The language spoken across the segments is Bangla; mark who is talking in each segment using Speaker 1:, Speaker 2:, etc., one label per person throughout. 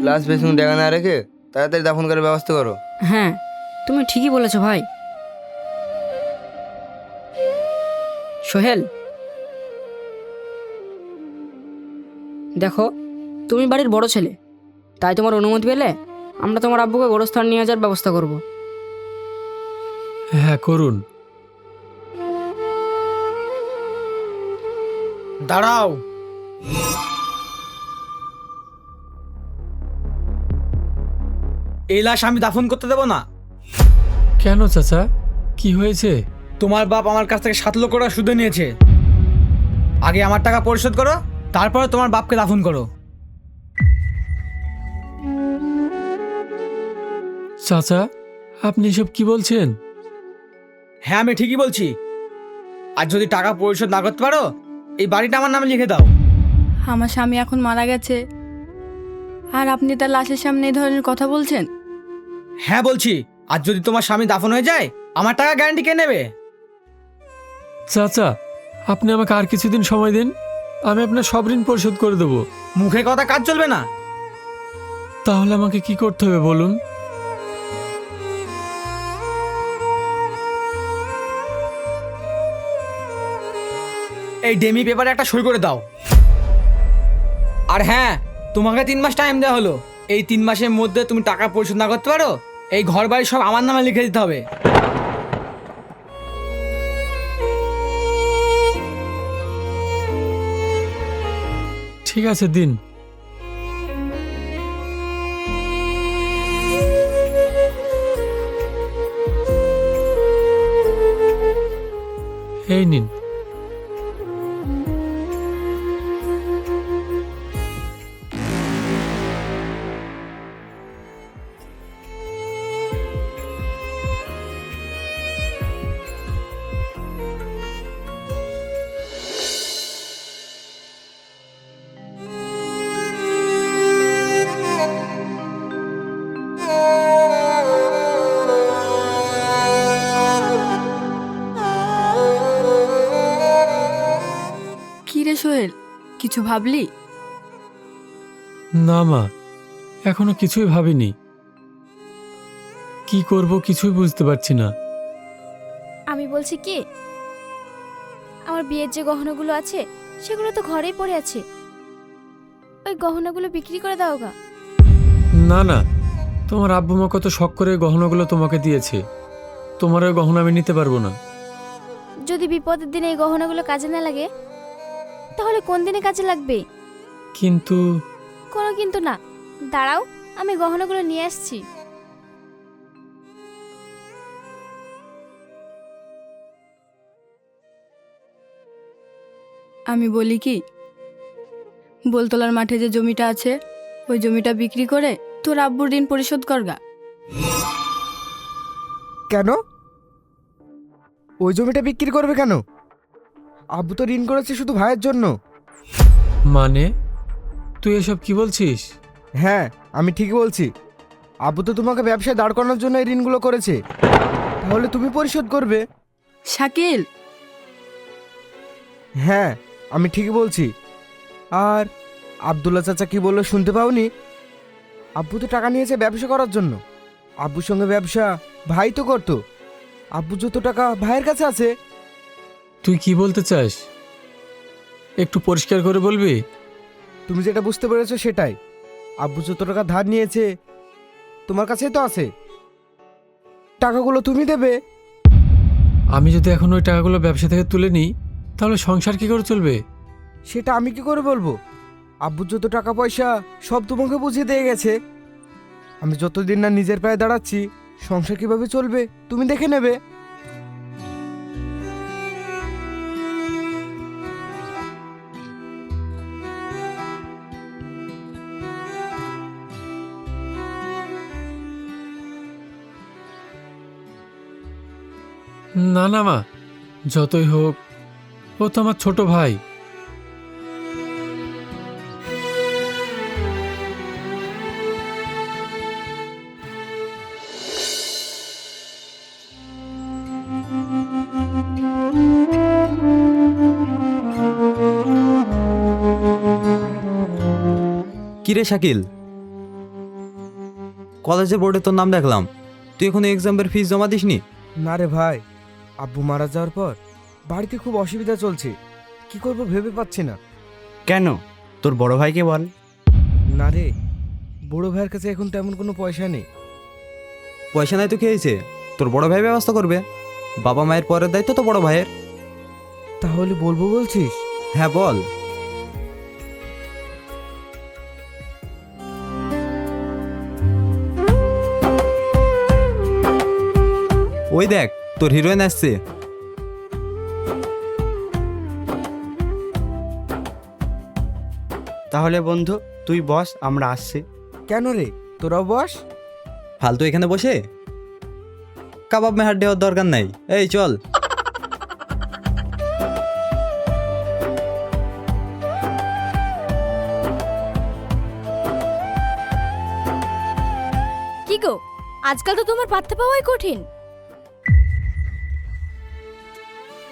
Speaker 1: লাশ পেছনে দেখা না রেখে তাড়াতাড়ি দাফন করার ব্যবস্থা করো।
Speaker 2: হ্যাঁ, তুমি ঠিকই বলেছো ভাই। সোহেল, দেখো, তুমি বাড়ির বড় ছেলে, তাই তোমার অনুমতি পেলে আমরা তোমার আব্বুকে গোরস্থান নিয়ে যাওয়ার ব্যবস্থা করব।
Speaker 3: হ্যাঁ করুন।
Speaker 4: দাঁড়াও। এই লাশ আমি দাফন করতে দেবো না।
Speaker 3: কেন চাচা, কি হয়েছে?
Speaker 4: তোমার বাপ আমার কাছ থেকে 7 লক্ষ টাকা সুদে নিয়েছে। আগে আমার টাকা পরিশোধ করো, তারপরে তোমার বাপকে দাফন করো।
Speaker 3: চাচা, আপনি এসব কি বলছেন?
Speaker 4: হ্যাঁ, আমি ঠিকই বলছি। আর যদি টাকা পরিশোধ না করতে পারো, এই বাড়িটা আমার নামে লিখে দাও।
Speaker 5: আমার স্বামী এখন মারা গেছে, আর আপনি তার লাশের সামনে এই ধরনের কথা বলছেন?
Speaker 4: হ্যাঁ বলছি। আর যদি তোমার স্বামী দাফন হয়ে যায়, আমার টাকা গ্যারান্টি কে নেবে?
Speaker 3: চাচা, আপনি আমাকে আর কিছুদিন সময় দিন, আমি আপনার সব ঋণ পরিশোধ করে দেবো।
Speaker 4: মুখে কথা কাজ চলবে না।
Speaker 3: তাহলে আমাকে কি করতে হবে বলুন?
Speaker 4: এই ডেমি পেপারে একটা সই করে দাও। আর হ্যাঁ, তোমাকে 3 মাস টাইম দেওয়া হলো। এই 3 মাসের মধ্যে তুমি টাকা পরিশোধ না করতে পারো, এই ঘর বাড়ি সব আমার নামে লিখে দিতে হবে।
Speaker 3: ঠিক আছে, দিন। এই নিন।
Speaker 5: কি রে সোহেল, কিছু ভাবলি?
Speaker 3: না মা, এখনো কিছুই ভাবিনি। কি করব কিছুই বুঝতে পারছি না।
Speaker 6: আমি বলছি কি, আমার বিয়ের যে গহনাগুলো আছে সেগুলো তো ঘরেই পড়ে আছে, ওই গহনাগুলো বিক্রি করে দাও গা।
Speaker 3: না না, তোমার আব্বু মা কত শখ করে গহনাগুলো তোমাকে দিয়েছে, তোমার ওই গহনা আমি নিতে পারবো না।
Speaker 6: যদি বিপদের দিনে এই গহনাগুলো কাজে না লাগে, তাহলে কোন দিনে কাজে লাগবে?
Speaker 3: কিন্তু
Speaker 6: কোনো কিন্তু না, দাঁড়াও, আমি গহনাগুলো নিয়ে আসছি।
Speaker 5: আমি বলি কি, বোলতলার মাঠে যে জমিটা আছে, ওই জমিটা বিক্রি করে তোর আব্বুর ঋণ পরিশোধ করগা।
Speaker 1: কেন? ওই জমিটা বিক্রি করবে কেন? আব্বু তো ঋণ করেছে শুধু ভাইয়ের জন্য।
Speaker 3: মানে, তুই এসব কি বলছিস?
Speaker 1: হ্যাঁ, আমি ঠিকই বলছি। আব্বু তো তোমাকে ব্যবসায় দাঁড় করানোর জন্য এই ঋণগুলো করেছে, তাহলে তুমি পরিশোধ করবে।
Speaker 5: শাকিল,
Speaker 1: হ্যাঁ, আমি ঠিকই বলছি। আর আব্দুল্লাহ চাচা কি বললো শুনতে পাওনি? আব্বু তো টাকা নিয়েছে ব্যবসা করার জন্য। আব্বুর সঙ্গে ব্যবসা ভাই তো করতো। আব্বু যত টাকা ভাইয়ের কাছে আছে।
Speaker 3: তুই কি বলতে চাস, একটু পরিষ্কার করে বলবি?
Speaker 1: তুমি যেটা বুঝতে পেরেছো সেটাই। আব্বু যত টাকা ধার নিয়েছে তোমার কাছেই তো আছে, টাকাগুলো তুমি দেবে।
Speaker 3: আমি যদি এখন ওই টাকাগুলো ব্যবসা থেকে তুলে নিই, তাহলে সংসার কি করে চলবে?
Speaker 1: সেটা আমি কি করে বলবো? আব্বুর যত টাকা পয়সা সব তোমাকে বুঝিয়ে দিয়ে গেছে। আমি যতদিন না নিজের পায়ে দাঁড়াচ্ছি, সংসার কিভাবে চলবে তুমি দেখে নেবে।
Speaker 3: না না মা, যতই হোক ও তো আমার ছোট ভাই।
Speaker 7: কিরে শাকিল, কলেজের বোর্ডে তোর নাম দেখলাম, তুই এখনো এক্সামের ফিস জমা দিসনি?
Speaker 1: না রে ভাই, আব্বু মারা যাওয়ার পর বাড়িতে খুব অসুবিধা চলছে, কি করব ভেবে পাচ্ছি না।
Speaker 8: কেন, তোর বড় ভাইকে বল।
Speaker 1: না রে, বড় ভাইয়ের কাছে এখন তেমন কোনো পয়সা নেই।
Speaker 7: পয়সা নাই তো কি হয়েছে, তোর বড় ভাই ব্যবস্থা করবে। বাবা মায়ের পরের দায়িত্ব তো বড় ভাইয়ের।
Speaker 1: তাহলে বলবো বলছিস?
Speaker 7: হ্যাঁ বল। ওই দেখ তোর হিরোইন আসছে।
Speaker 8: তাহলে বন্ধু তুই বস, আমরা আসছি।
Speaker 1: কেন রে, তোরাও বস।
Speaker 7: ফালতু এখানে বসে কাবাব মেহার দেওয়ার দরকার নাই, এই চল।
Speaker 6: কি গো, আজকাল তো তোমার পাত্তা পাওয়াই কঠিন।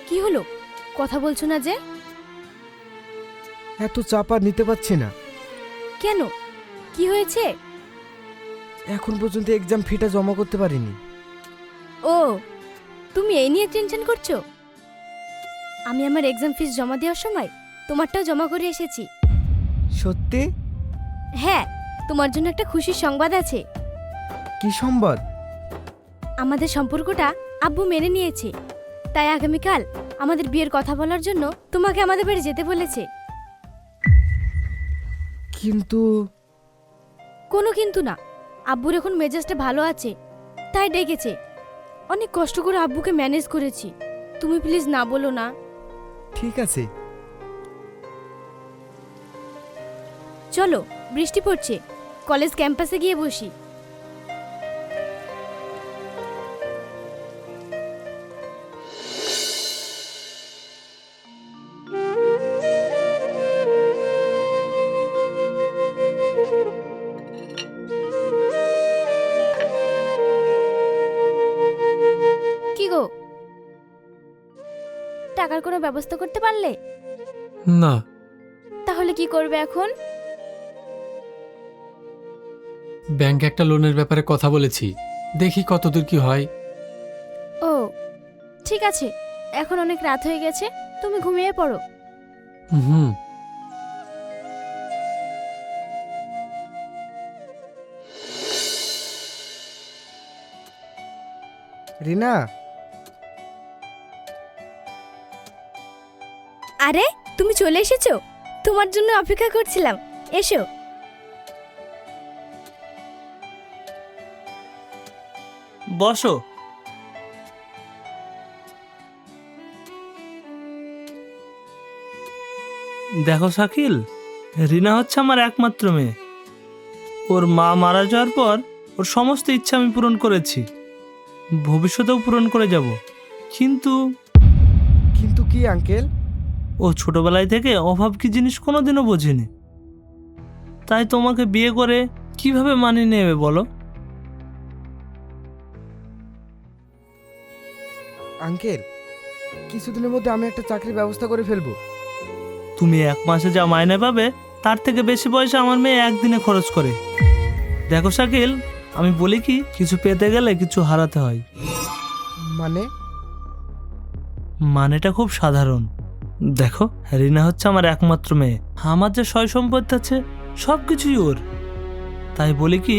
Speaker 6: কি হলো, কথা বলছো না যে?
Speaker 1: এত চাপা নিতে পারছি না।
Speaker 6: কেন, কি হয়েছে?
Speaker 1: এখন পর্যন্ত এক্সাম ফিটা জমা করতে পারিনি।
Speaker 6: ও, তুমি এই নিয়ে টেনশন করছো? আমি আমার এক্সাম ফিস জমা দেওয়ার সময় তোমারটাও জমা করে এসেছি।
Speaker 1: সত্যি?
Speaker 6: হ্যাঁ, তোমার জন্য একটা খুশির সংবাদ আছে।
Speaker 1: কি সংবাদ?
Speaker 6: আমাদের সম্পর্কটা আব্বু মেনে নিয়েছে, তাই আগামীকাল আমাদের বিয়ের কথা বলার জন্য তোমাকে আমাদের বাড়ি যেতে বলেছে।
Speaker 1: কিন্তু
Speaker 6: কোনো কিন্তু না, আব্বুর এখন মেজাজটা ভালো আছে, তাই ডেকেছে। অনেক কষ্ট করে আব্বুকে ম্যানেজ করেছি, তুমি প্লিজ না বলো না।
Speaker 1: ঠিক আছে।
Speaker 6: চলো, বৃষ্টি পড়ছে, কলেজ ক্যাম্পাসে গিয়ে বসি। কি গো, টাকার কোনো ব্যবস্থা করতে পারলে?
Speaker 3: না।
Speaker 6: তাহলে কি করবে এখন?
Speaker 3: ব্যাংকে একটা লোনের ব্যাপারে কথা বলেছি, দেখি কতদূর কি হয়।
Speaker 6: ও ঠিক আছে, এখন অনেক রাত হয়ে গেছে, তুমি ঘুমিয়ে পড়ো।
Speaker 3: হুম।
Speaker 1: রিনা,
Speaker 6: আরে তুমি চলে এসেছো, তোমার জন্য অপেক্ষা করছিলাম, এসো।
Speaker 9: বসো। দেখো শাকিল, রিনা হচ্ছে আমার একমাত্র মেয়ে। ওর মা মারা যাওয়ার পর ওর সমস্ত ইচ্ছা আমি পূরণ করেছি, ভবিষ্যতেও পূরণ করে যাব। কিন্তু
Speaker 1: কিন্তু কি আঙ্কেল?
Speaker 9: ও ছোটবেলায় থেকে অভাব কি জিনিস কোনোদিনও বোঝেনি, তাই তোমাকে বিয়ে করে কিভাবে মানিয়ে নেবে বলো?
Speaker 1: আঙ্কেল, কিছুদিনের মধ্যে আমি একটা চাকরির ব্যবস্থা করে ফেলবো।
Speaker 9: তুমি এক মাসে যা মাইনে পাবে তার থেকে বেশি পয়সা আমার মেয়ে একদিনে খরচ করে। দেখো শাকিল, আমি বলি কি, কিছু পেতে গেলে কিছু হারাতে হয়।
Speaker 1: মানে?
Speaker 9: মানেটা খুব সাধারণ। দেখো, রিনা হচ্ছে আমার একমাত্র মেয়ে, আমার যে সয় সম্পত্তি আছে সব কিছুই ওর। তাই বলি কি,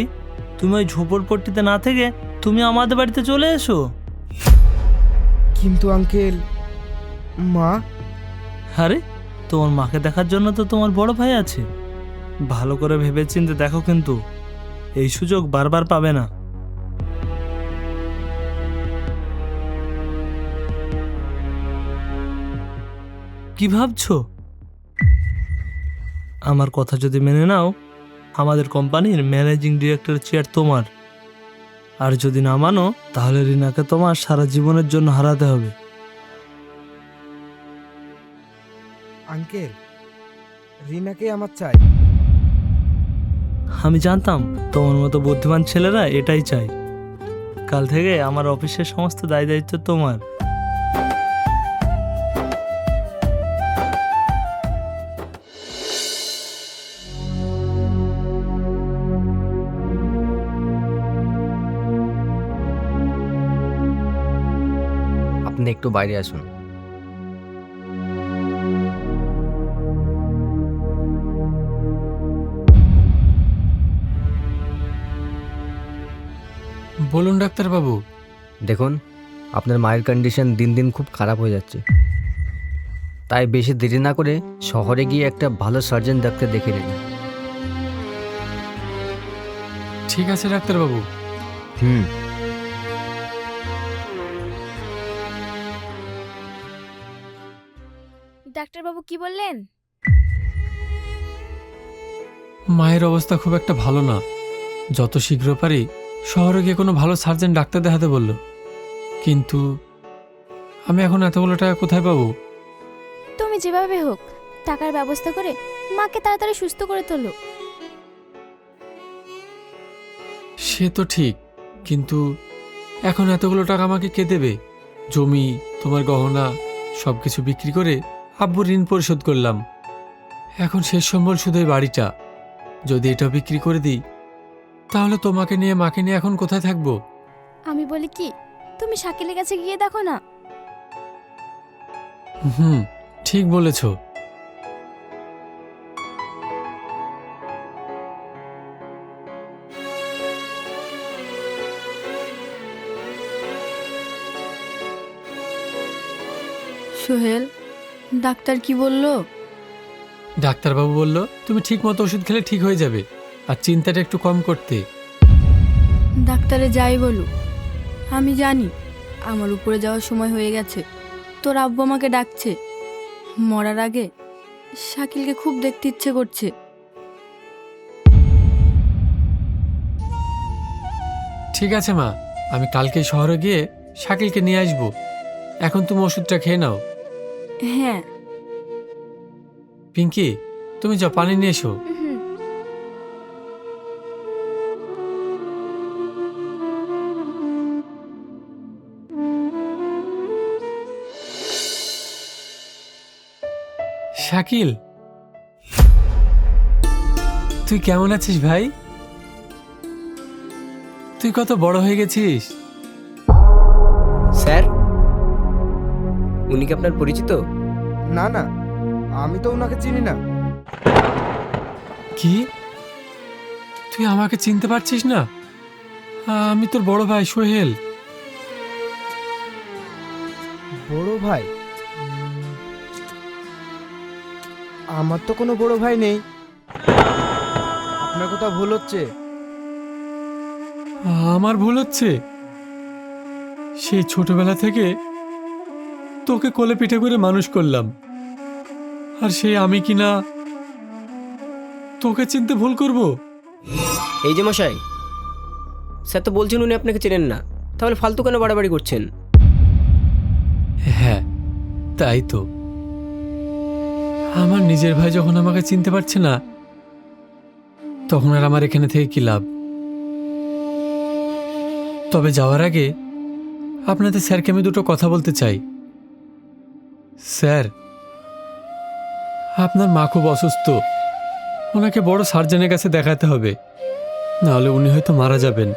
Speaker 9: তুমি ওই ঝোপড়পট্টিতে না থেকে তুমি আমাদের বাড়িতে চলে এসো।
Speaker 1: কিন্তু আঙ্কেল, মা?
Speaker 9: আরে তোমার মাকে দেখার জন্য তো তোমার বড় ভাই আছে। ভালো করে ভেবেচিন্তে দেখো, কিন্তু এই সুযোগ বারবার পাবে না। কি ভাবছো? আমার কথা যদি মেনে নাও, আমাদের কোম্পানির ম্যানেজিং ডিরেক্টর চেয়ার তোমার। আর যদি না মানো, তাহলে রিনাকে তোমার সারা জীবনের জন্য হারাতে হবে।
Speaker 1: আঙ্কেল, রিনাকে আমার চাই।
Speaker 9: আমি জানতাম তোমার মতো বুদ্ধিমান ছেলেরা এটাই চাই। কাল থেকে আমার অফিসের সমস্ত দায় দায়িত্ব তোমার।
Speaker 10: আপনি একটু বাইরে আসুন।
Speaker 3: বলুন ডাক্তারবাবু।
Speaker 10: দেখুন, আপনার মায়ের কন্ডিশন দিন দিন খুব খারাপ হয়ে যাচ্ছে, তাই বেশি দেরি না করে শহরে গিয়ে একটা ভালো সার্জন ডাক্তার দেখে নিন।
Speaker 3: ঠিক আছে ডাক্তারবাবু।
Speaker 10: হুম।
Speaker 6: ডাক্তারবাবু কি বললেন?
Speaker 3: মায়ের অবস্থা খুব একটা ভালো না, যত শীঘ্র পারি শহরে গিয়ে কোনো ভালো সার্জন ডাক্তার দেখাতে বলল। কিন্তু আমি এখন এতগুলো টাকা কোথায় পাবো?
Speaker 6: তুমি যেভাবে হোক টাকার ব্যবস্থা করে মাকে তাড়াতাড়ি সুস্থ করে তোলো।
Speaker 3: সে তো ঠিক, কিন্তু এখন এতগুলো টাকা আমাকে কে দেবে? জমি, তোমার গহনা সব কিছু বিক্রি করে আব্বুর ঋণ পরিশোধ করলাম। এখন শেষ সম্বল শুধু এই বাড়িটা। যদি এটা বিক্রি করে দিই, তাহলে তোমাকে নিয়ে মাকে নিয়ে এখন কোথায় থাকবো?
Speaker 6: আমি বলি কি, তুমি শাকিলের কাছে গিয়ে দেখো না।
Speaker 3: হুম, ঠিক বলেছো।
Speaker 5: সোহেল, ডাক্তার কি বলল?
Speaker 3: ডাক্তারবাবু বলল তুমি ঠিক মতো ওষুধ খেলে ঠিক হয়ে যাবে, আর চিন্তাটা একটু কম করতে।
Speaker 5: ডাক্তারে যাই বলুক, আমি জানি আমার উপরে যাওয়ার সময় হয়ে গেছে। তোর আব্বু আমাকে ডাকছে। মরার আগে শাকিলকে খুব দেখতে ইচ্ছে করছে।
Speaker 3: ঠিক আছে মা, আমি কালকে শহরে গিয়ে শাকিলকে নিয়ে আসবো। এখন তুমি ওষুধটা খেয়ে নাও।
Speaker 5: হ্যাঁ।
Speaker 3: পিঙ্কি, তুমি যাও পানি নিয়ে এসো।
Speaker 6: হুম।
Speaker 3: শাকিল, তুই কেমন আছিস ভাই? তুই কত বড় হয়ে গেছিস।
Speaker 10: স্যার, উনি কি আপনার পরিচিত?
Speaker 1: না না, আমি তো ওনাকে চিনি না।
Speaker 3: কি, তুই আমাকে চিনতে পারছিস না? আমি তোর বড় ভাই সোহেল।
Speaker 1: বড় ভাই? আমার তো কোনো বড় ভাই নেই। আপনার কোথাও ভুল হচ্ছে।
Speaker 3: আমার ভুল হচ্ছে? সেই ছোটবেলা থেকে তোকে কোলে পিঠে করে মানুষ করলাম, আর সেই আমি কিনা তোকে চিনতে ভুল করব?
Speaker 2: এই যে মশাই, স্যার তো বলছেন উনি আপনাকে চেনেন না, তাহলে ফালতু কেন বাড়াবাড়ি করছেন?
Speaker 3: হ্যাঁ, তাই তো। আমার নিজের ভাই যখন আমাকে চিনতে পারছে না, তখন আর আমার এখানে থেকে কি লাভ? তবে যাওয়ার আগে আপনাদের স্যারকে আমি দুটো কথা বলতে চাই। স্যার, আপনার মা খুব অসুস্থ, ওনাকে বড় সার্জনের কাছে দেখাতে হবে, নাহলে উনি হয়তো মারা যাবেন।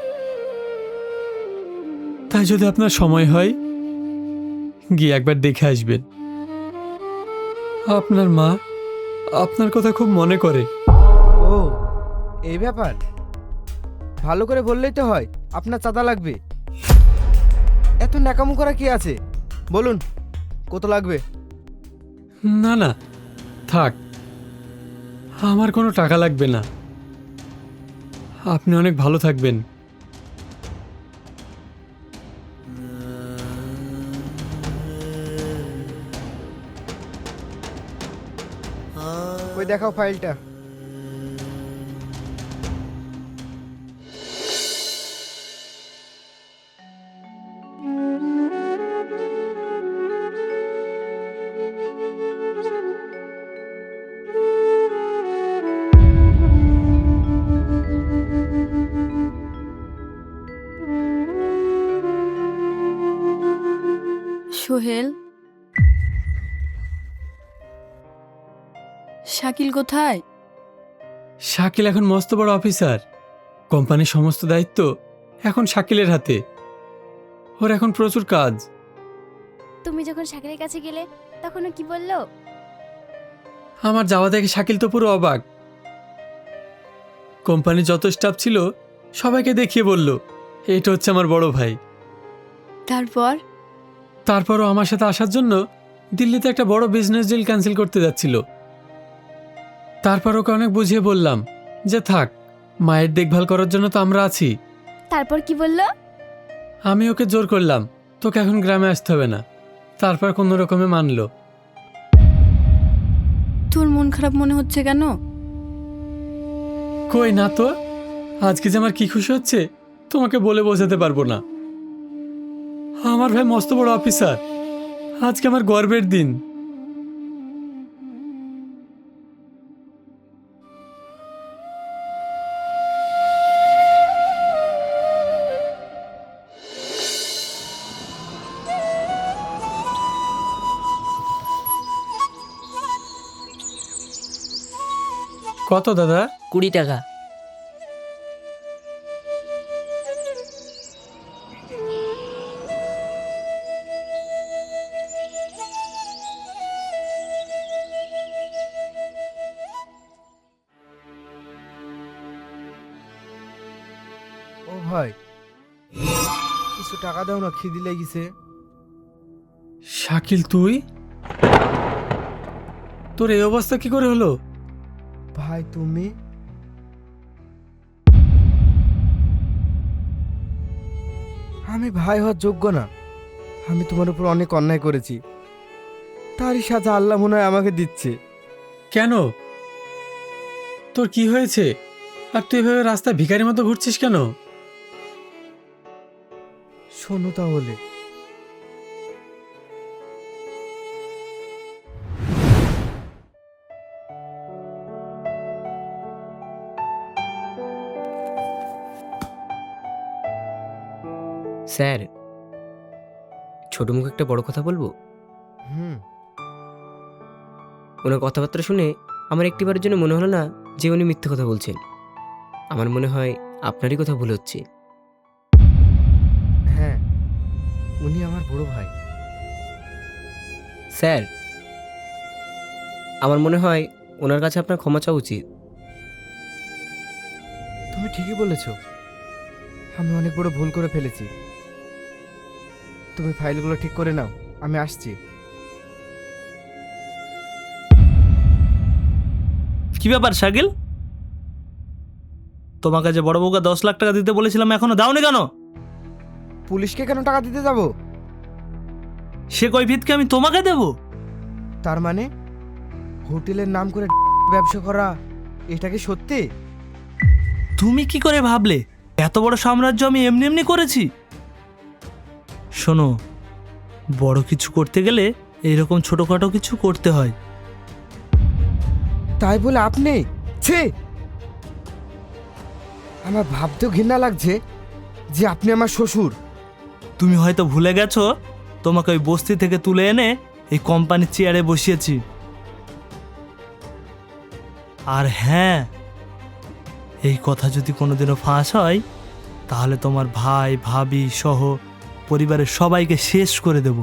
Speaker 3: তাই যদি আপনার সময় হয়, গিয়ে একবার দেখে আসবেন। আপনার মা আপনার কথা খুব মনে করে।
Speaker 1: ও, এই ব্যাপার? ভালো করে বললেই তো হয়। আপনার চাঁদা লাগবে। এত ন্যাকামো করা কি আছে? বলুন কত লাগবে?
Speaker 3: না না, থাক, আমার কোনো টাকা লাগবে না। আপনি অনেক ভালো থাকবেন।
Speaker 1: ওই দেখাও ফাইলটা।
Speaker 5: সোহেল, শাকিল কোথায়?
Speaker 3: শাকিল এখন মস্ত বড় অফিসার। কোম্পানির সমস্ত দায়িত্ব এখন শাকিলের হাতে। ওর এখন প্রচুর কাজ,
Speaker 6: তুমি যখন শাকিলের কাছে গেলে তখন ও কি বললো?
Speaker 3: আমার যাওয়া দেখে শাকিল তো পুরো অবাক। কোম্পানির যত স্টাফ ছিল সবাইকে দেখিয়ে বলল এটা হচ্ছে আমার বড় ভাই। তারপরও আমার সাথে আসার জন্য দিল্লিতে একটা বড় বিজনেস ডিল ক্যান্সেল করতে যাচ্ছিল। তারপর ওকে অনেক বুঝিয়ে বললাম যে থাক, মায়ের দেখভাল করার জন্য তো আমরা আছি।
Speaker 6: তারপর কি বললো?
Speaker 3: আমি ওকে জোর করলাম তোকে এখন গ্রামে আসতে হবে না। তারপর কোনো রকমে মানলো।
Speaker 5: তোর মন খারাপ মনে হচ্ছে কেন?
Speaker 3: কই না তো, আজকে যে আমার কি খুশি হচ্ছে তোমাকে বলে বোঝাতে পারবো না। আমার ভাই মস্ত বড় অফিসার, আজকে আমার গর্বের দিন। কত দাদা?
Speaker 4: 20 টাকা।
Speaker 1: ও ভাই, কিছু টাকা দাও না, খিদি লেগেছে।
Speaker 3: শাকিল তুই? তোর এই অবস্থা কি করে হলো?
Speaker 1: ভাই তুমি? আমি ভাই হওয়ার যোগ্য না। আমি তোমার উপর অনেক অন্যায় করেছি, তারই সাথে আল্লাহ মনে হয় আমাকে দিচ্ছে।
Speaker 3: কেন, তোর কি হয়েছে? আর তুই এভাবে রাস্তায় ভিখারির মতো ঘুরছিস কেন?
Speaker 1: শোনো তাহলে।
Speaker 2: স্যার, ছোট মুখে একটা বড় কথা বলবো। ওনার কথাবার্তা শুনে আমার একটিবারের জন্য মনে হলো না যে উনি মিথ্যে কথা বলছেন। আমার মনে হয় আপনারই কথা ভুল হচ্ছে।
Speaker 1: হ্যাঁ, উনি আমার বড় ভাই।
Speaker 2: স্যার, আমার মনে হয় ওনার কাছে আপনার ক্ষমা চাওয়া উচিত।
Speaker 1: তুমি ঠিকই বলেছো, আমি অনেক বড় ভুল করে ফেলেছি। তুমি ফাইলগুলো ঠিক করে নাও, আমি আসছি।
Speaker 9: কি ব্যাপার শাকিল? তোমাকে যে বড় বউকে 10 লাখ টাকা দিতে বলেছিলাম এখনো দাওনি কেন?
Speaker 1: পুলিশকে কেন টাকা দিতে যাব?
Speaker 9: সে কৈফিয়তকে আমি তোমাকে দেব?
Speaker 1: তার মানে হোটেলের নাম করে ব্যবসা করা, এটা কি সত্যি?
Speaker 9: তুমি কি করে ভাবলে এত বড় সাম্রাজ্য আমি এমনি এমনি করেছি? শোনো, বড় কিছু করতে গেলে এইরকম ছোটখাটো কিছু করতে হয়।
Speaker 1: তাই বলে আপনি? ছি, আমার ভাবতেও ঘৃণা লাগছে যে আপনি আমার শ্বশুর।
Speaker 9: তুমি হয়তো ভুলে গেছো তোমাকে ওই বস্তি থেকে তুলে এনে এই কোম্পানির চেয়ারে বসিয়েছি। আর হ্যাঁ, এই কথা যদি কোনোদিনও ফাঁস হয় তাহলে তোমার ভাই ভাবি সহ পরিবারের সবাইকে শেষ করে দেব।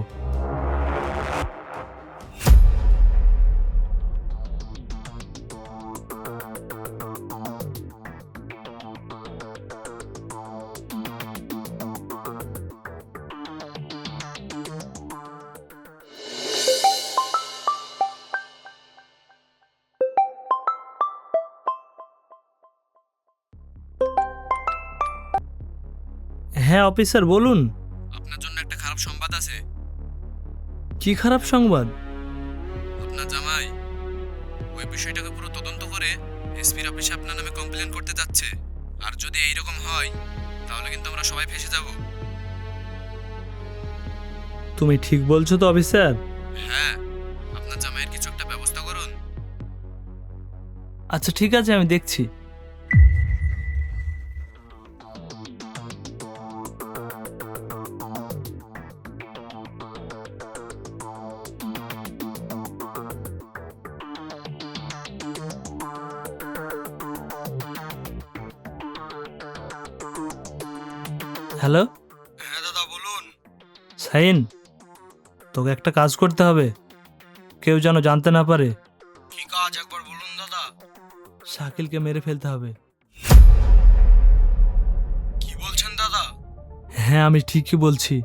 Speaker 9: হ্যাঁ অফিসার বলুন।
Speaker 3: আপনার জন্য একটা খারাপ সংবাদ আছে।
Speaker 9: কি খারাপ সংবাদ?
Speaker 3: আপনার জামাই ওই বিষয়টাকে পুরো তদন্ত করে এসপির অফিসে আপনার নামে কমপ্লেন করতে যাচ্ছে। আর যদি এইরকম হয় তাহলে কিন্তু আমরা সবাই ফেঁসে যাব।
Speaker 9: তুমি ঠিক বলছো তো অফিসার?
Speaker 3: হ্যাঁ, আপনার জামাইয়ের কিছু একটা ব্যবস্থা করুন।
Speaker 9: আচ্ছা ঠিক আছে, আমি দেখছি। হ্যালো,
Speaker 3: হ্যাঁ দাদা বলুন।
Speaker 9: শাহিন, তোকে একটা কাজ করতে হবে, কেউ যেন জানতে না পারে।
Speaker 1: কি কাজ একবার বলুন দাদা?
Speaker 9: শাকিলকে মেরে ফেলতে হবে।
Speaker 1: কি বলছেন দাদা?
Speaker 9: হ্যাঁ, আমি ঠিকই বলছি।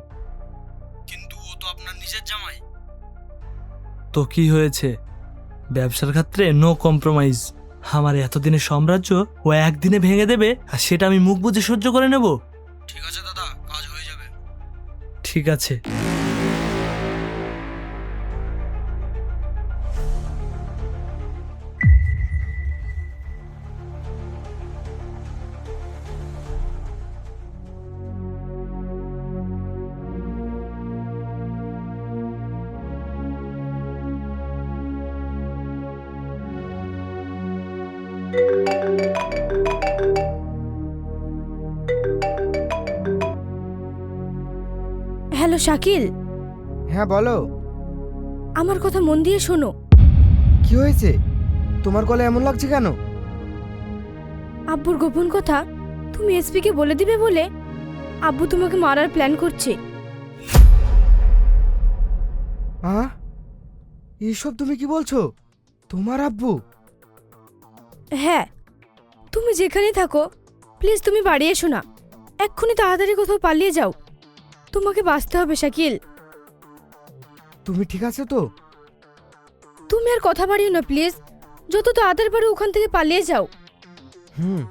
Speaker 1: কিন্তু ও তো আপনার নিজের জামাই।
Speaker 9: তো কি হয়েছে, ব্যবসার ক্ষেত্রে নো কম্প্রোমাইজ। আমার এতদিনের সাম্রাজ্য ও একদিনে ভেঙে দেবে, আর সেটা আমি মুখ বুজে সহ্য করে নেব?
Speaker 1: ঠিক আছে দাদা, কাজ হয়ে যাবে।
Speaker 9: ঠিক আছে।
Speaker 6: হ্যালো শাকিল,
Speaker 1: হ্যাঁ বলো।
Speaker 6: আমার কথা মন দিয়ে শোনো।
Speaker 1: কি হয়েছে? তোমার গলা এমন লাগছে কেন?
Speaker 6: আব্বুর গোপন কথা তুমি এসপিকে বলে দিবে বলে আব্বু তোমাকে মারার প্ল্যান করছে।
Speaker 1: এইসব তুমি কি বলছো? তোমার আব্বু?
Speaker 6: হ্যাঁ, তুমি যেখানেই থাকো প্লিজ তুমি বাড়ি এসো না। এক্ষুনি তাড়াতাড়ি কোথাও পালিয়ে যাও, তোমাকে বাঁচতে হবে শাকিল।
Speaker 1: তুমি ঠিক আছো তো?
Speaker 6: তুমি আর কথা বাড়িও না প্লিজ, যত তাড়াতাড়ি পারো ওখান থেকে পালিয়ে যাও।
Speaker 1: হুম।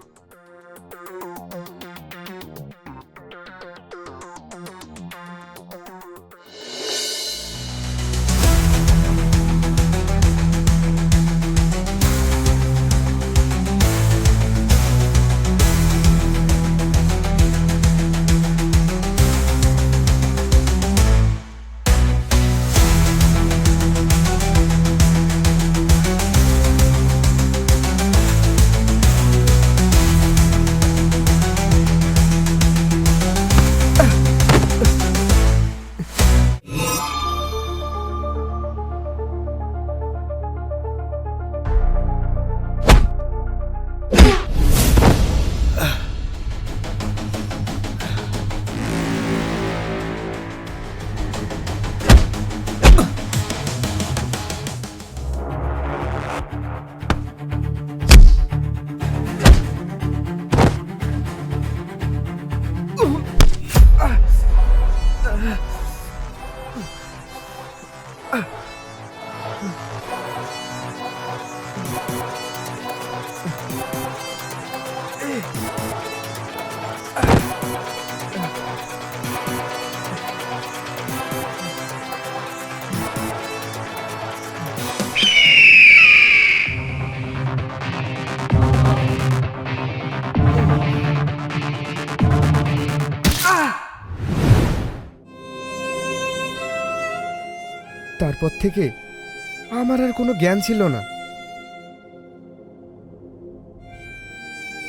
Speaker 1: তারপর থেকে আমার আর কোনো জ্ঞান ছিল না।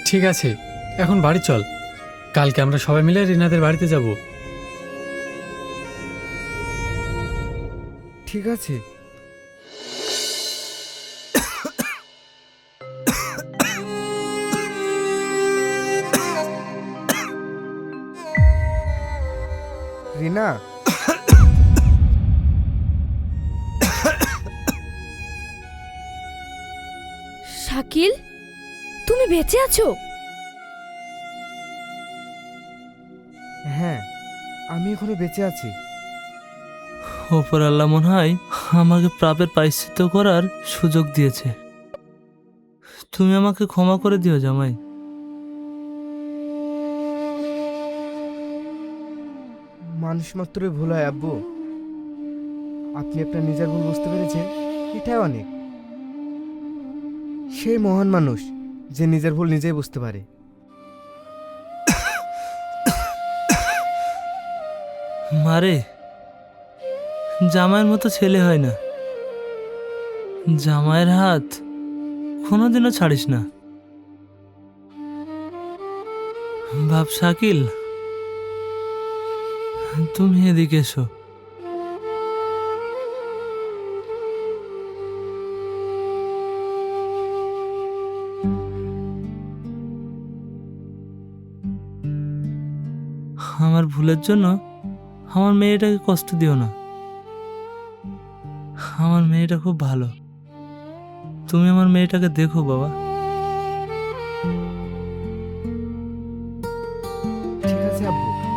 Speaker 3: ঠিক আছে, এখন বাড়ি চল। কালকে আমরা সবাই মিলে রিনাদের বাড়িতে যাব।
Speaker 1: ঠিক আছে। রিনা,
Speaker 6: শাকিল, তুমি বেঁচে আছো?
Speaker 1: হ্যাঁ আমি এখনো বেঁচে আছি।
Speaker 9: ওপর আল্লাহ মনে হয় আমাকে প্রাপের প্রায়শ্চিত্ত করার সুযোগ দিয়েছে। তুমি আমাকে ক্ষমা করে দিও জামাই।
Speaker 1: মানুষ মাত্রই ভুল হয় আব্বু। আপনি আপনার নিজের ভুল বুঝতে পেরেছেন, এটাই অনেক। সেই মহান মানুষ যে নিজের ভুল নিজেই বুঝতে পারে।
Speaker 9: মারে, জামাইয়ের মতো ছেলে হয় না। জামাইয়ের হাত কোনোদিনও ছাড়িস না। বাপ শাকিল, তুমি এদিকে এসো। আমার ভুলের জন্য আমার মেয়েটাকে কষ্ট দিও না। আমার মেয়েটা খুব ভালো। তুমি আমার মেয়েটাকে দেখো বাবা।
Speaker 1: ঠিক আছে আব্বু।